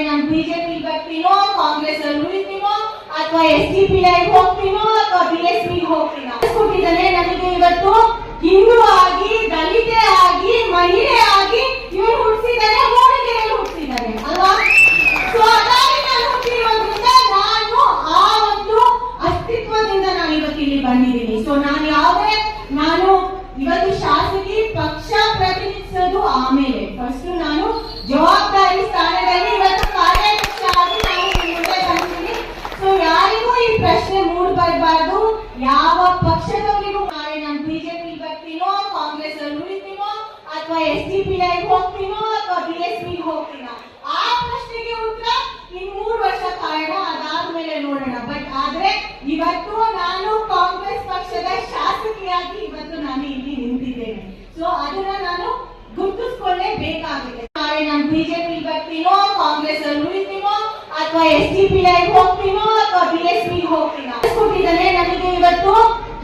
ನಾನು ಬಿಜೆಪಿ ಬರ್ತೀನೋ, ಕಾಂಗ್ರೆಸ್ ಅಲ್ಲಿ ಉಳಿತೀನೋ, ಅಥವಾ SDPI ಹೋಗ್ತೀನೋ, ಅಥವಾ BSP ಹೋಗ್ತೀನೋ ಕೊಟ್ಟಿದ್ದಾನೆ. ನನಗೆ ಇವತ್ತು ಹಿಂದೂ ಆಗಿ, ದಲಿತೆ ಆಗಿ, ಮಹಿಳೆ ಆಗಿ ಇವನು ಹುಟ್ಟಿಸಿದ್ದಾನೆ, ಮೂಡಿಗೆರೆಯಲ್ಲಿ ಹುಟ್ಟಿಸಿದ್ದಾನೆ ಅಲ್ವಾ? ಸೊ ಹಾಗಾಗಿ ನಾನು ಹುಟ್ಟಿರೋದ್ರಿಂದ ನಾನು ಆ ಒಂದು ಅಸ್ತಿತ್ವದಿಂದ ನಾನು ಇವತ್ತು ಇಲ್ಲಿ ಬಂದಿದ್ದೀನಿ. ಸೊ ನಾನು ಇವತ್ತು ಶಾಸಕಿ ಪಕ್ಷ ಪ್ರತಿನಿಧಿಸೋದು ಆಮೇಲೆ, ಫಸ್ಟ್ ನಾನು ಜವಾಬ್ದಾರಿ ಸ್ಥಾನದಲ್ಲಿ ಇವತ್ತು ಕಾರ್ಯಾಧ್ಯಕ್ಷ ಆಗಿ ನಾನು ಮುಂದೆ ಬಂದಿದ್ದೀನಿ. ಸೊ ಯಾರಿಗೂ ಈ ಪ್ರಶ್ನೆ ಮೂಡಬಾರದು, ಯಾವ ಪಕ್ಷದವರಿಗೂ ನಾನು ಬಿಜೆಪಿ ಬರ್ತೀನೋ, ಕಾಂಗ್ರೆಸ್ ಅಲ್ಲಿ ಉಳಿತೀನೋ, ಅಥವಾ SDPI ಹೋಗ್ತೀನೋ, ಅಥವಾ BSP ಹೋಗ್ತೀನೋ, ಆ ಪ್ರಶ್ನೆಗೆ ಉತ್ತರ ಇನ್ 3 ವರ್ಷ ಕಾರಣ, ಅದಾದ್ಮೇಲೆ ನೋಡೋಣ. ಬಟ್ ಆದ್ರೆ ಇವತ್ತು ನಾನು ಕಾಂಗ್ರೆಸ್ ಪಕ್ಷದ ಶಾಸಕಿಯಾಗಿ ಇವತ್ತು ನಾನು ಇಲ್ಲಿ ನಿಂತಿದ್ದೇನೆ. ಸೊ ಅದನ್ನ ನಾನು ಗುರುತಿಸ್ಕೊಳ್ಳೇಬೇಕಾಗಿದೆ. ನಾನು ಬಿಜೆಪಿ ಬರ್ತೀನೋ, ಕಾಂಗ್ರೆಸ್ ಅಲ್ಲಿ ಉಳಿತೀನೋ, ಅಥವಾ SDPI ಹೋಗ್ತೀನೋ, ಅಥವಾ BSP ಹೋಗ್ತೀನೋ ಕೊಟ್ಟಿದ್ದಾನೆ. ನನಗೆ ಇವತ್ತು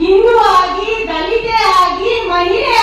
ಹಿಂದೂ ಆಗಿ, ದಲಿತೆ ಆಗಿ, ಮಹಿಳೆ